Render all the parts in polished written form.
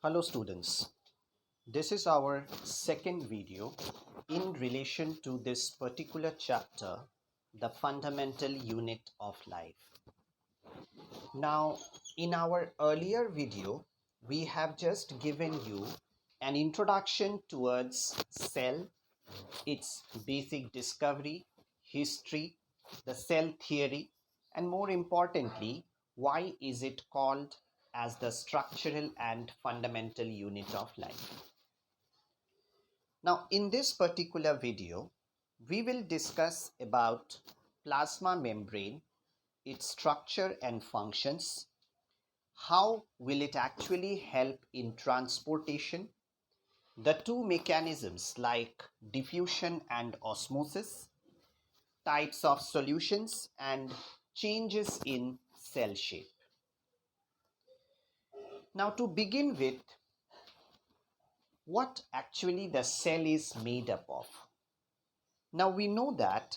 Hello students, this is our second video in relation to this particular chapter, the fundamental unit of life. Now, in our earlier video, we have just given you an introduction towards cell, its basic discovery, history, the cell theory, and more importantly, why is it called as the structural and fundamental unit of life. Now, in this particular video, we will discuss about plasma membrane, its structure and functions, how will it actually help in transportation, the two mechanisms like diffusion and osmosis, types of solutions, and changes in cell shape. Now, to begin with, what actually the cell is made up of? Now, we know that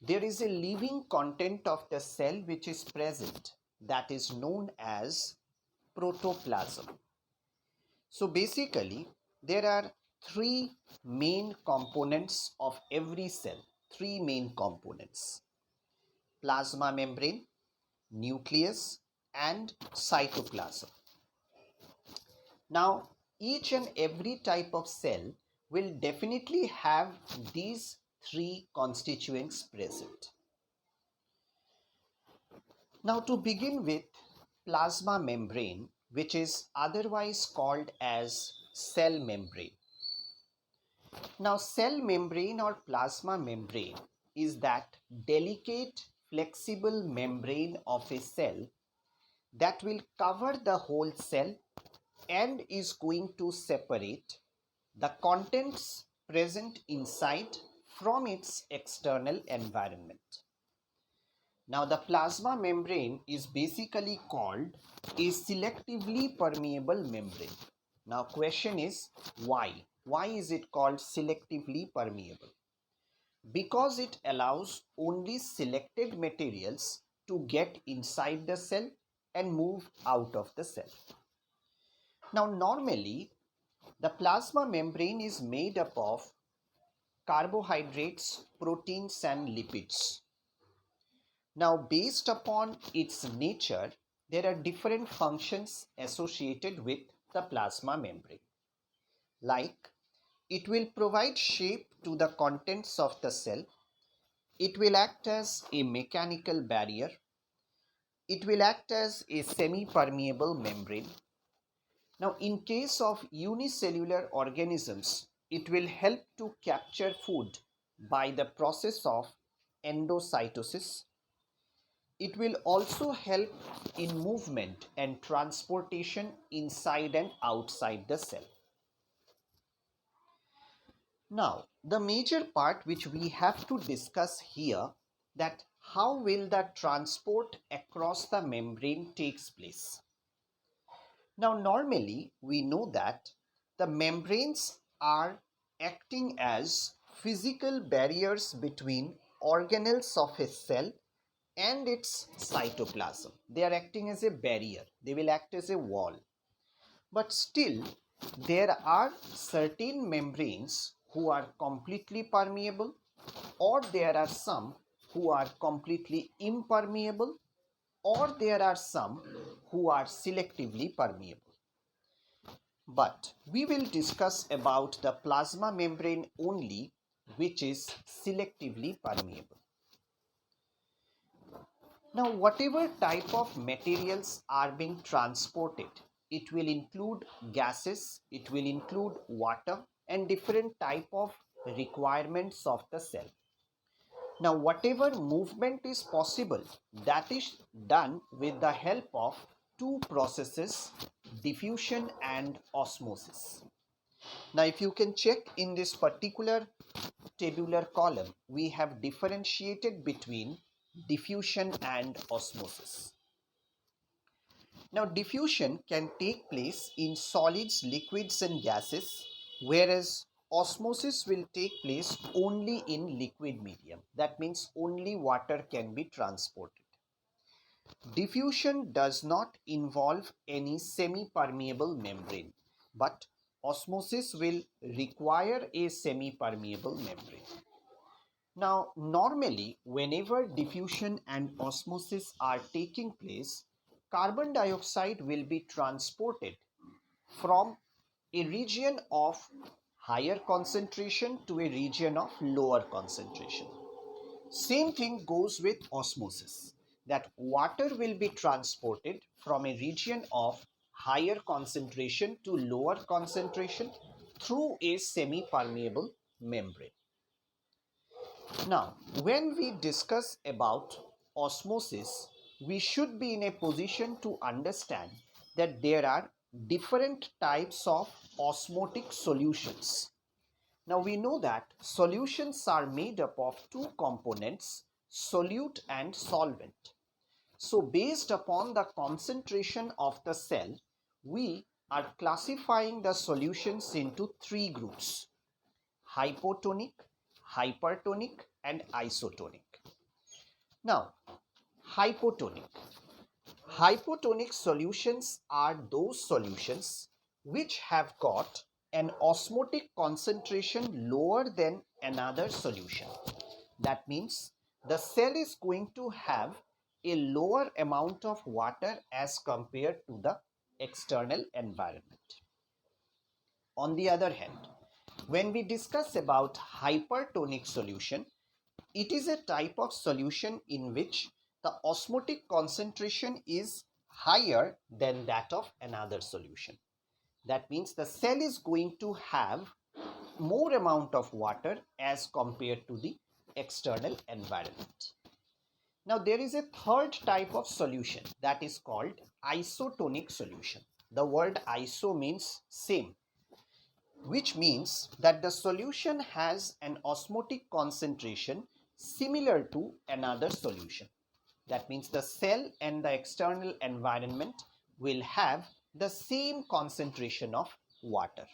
there is a living content of the cell which is present that is known as protoplasm. So basically, there are three main components of every cell, three main components: plasma membrane, nucleus, and cytoplasm. Now, each and every type of cell will definitely have these three constituents present. Now, to begin with, plasma membrane, which is otherwise called as cell membrane. Now, cell membrane or plasma membrane is that delicate, flexible membrane of a cell that will cover the whole cell and is going to separate the contents present inside from its external environment. Now, the plasma membrane is basically called a selectively permeable membrane. Now, question is why? Why is it called selectively permeable? Because it allows only selected materials to get inside the cell and move out of the cell. Now, normally, the plasma membrane is made up of carbohydrates, proteins, and lipids. Now, based upon its nature, there are different functions associated with the plasma membrane. Like, it will provide shape to the contents of the cell, it will act as a mechanical barrier, it will act as a semi-permeable membrane. Now, in case of unicellular organisms, it will help to capture food by the process of endocytosis. It will also help in movement and transportation inside and outside the cell. Now, the major part which we have to discuss here, that how will the transport across the membrane takes place. Now, normally we know that the membranes are acting as physical barriers between organelles of a cell and its cytoplasm. They are acting as a barrier, they will act as a wall. But still, there are certain membranes who are completely permeable, or there are some who are completely impermeable, or there are some who are selectively permeable. But we will discuss about the plasma membrane only, which is selectively permeable. Now, whatever type of materials are being transported, it will include gases, it will include water, and different type of requirements of the cell. Now, whatever movement is possible, that is done with the help of two processes, diffusion and osmosis. Now, if you can check in this particular tabular column, we have differentiated between diffusion and osmosis. Now, diffusion can take place in solids, liquids, and gases, whereas osmosis will take place only in liquid medium. That means only water can be transported. Diffusion does not involve any semi-permeable membrane. but osmosis will require a semi-permeable membrane. Now, normally, whenever diffusion and osmosis are taking place, carbon dioxide will be transported from a region of higher concentration to a region of lower concentration. Same thing goes with osmosis, that water will be transported from a region of higher concentration to lower concentration through a semi-permeable membrane. Now, when we discuss about osmosis, we should be in a position to understand that there are different types of osmotic solutions. Now, we know that solutions are made up of two components, solute and solvent. So, based upon the concentration of the cell, we are classifying the solutions into three groups: hypotonic, hypertonic, and isotonic. Now, hypotonic. Hypotonic solutions are those solutions which have got an osmotic concentration lower than another solution. That means the cell is going to have a lower amount of water as compared to the external environment. On the other hand, when we discuss about hypertonic solution, it is a type of solution in which the osmotic concentration is higher than that of another solution. That means the cell is going to have more amount of water as compared to the external environment. Now there is a third type of solution that is called isotonic solution. The word iso means same, which means that the solution has an osmotic concentration similar to another solution. That means the cell and the external environment will have the same concentration of water.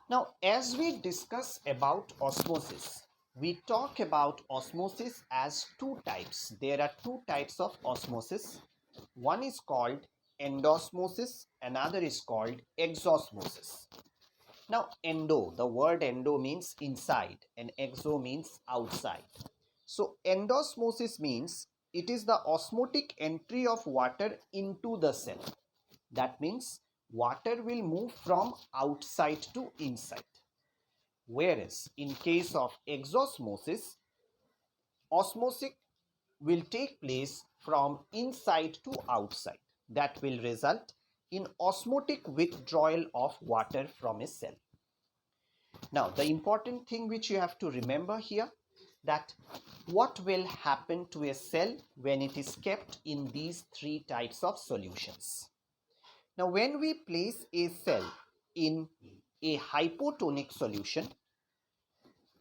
Now, as we discuss about osmosis, we talk about osmosis as two types. There are two types of osmosis. One is called endosmosis, another is called exosmosis. Now, the word endo means inside and exo means outside. So, endosmosis means it is the osmotic entry of water into the cell. That means water will move from outside to inside. Whereas in case of exosmosis, osmosis will take place from inside to outside. That will result in osmotic withdrawal of water from a cell. Now, the important thing which you have to remember here, that what will happen to a cell when it is kept in these three types of solutions. Now, when we place a cell in a hypotonic solution,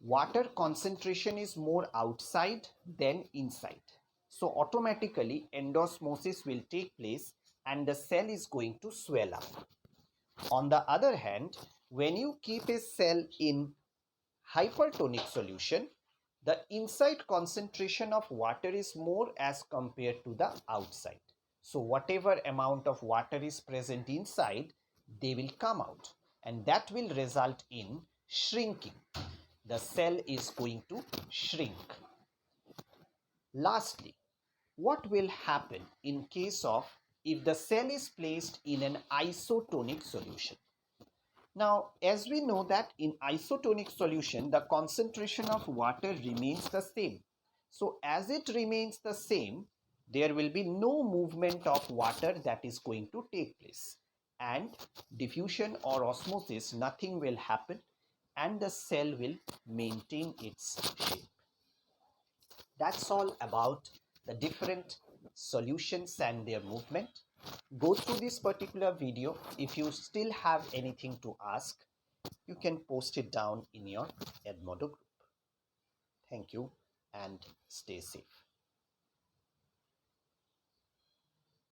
water concentration is more outside than inside. So, automatically endosmosis will take place and the cell is going to swell up. On the other hand, when you keep a cell in hypertonic solution, the inside concentration of water is more as compared to the outside. So whatever amount of water is present inside, they will come out, and that will result in shrinking. The cell is going to shrink. Lastly, what will happen in case of if the cell is placed in an isotonic solution? Now, as we know that in isotonic solution, the concentration of water remains the same. So, as it remains the same, there will be no movement of water that is going to take place. And diffusion or osmosis, nothing will happen and the cell will maintain its shape. That's all about the different solutions and their movement. Go through this particular video. If you still have anything to ask, you can post it down in your Edmodo group. Thank you and stay safe.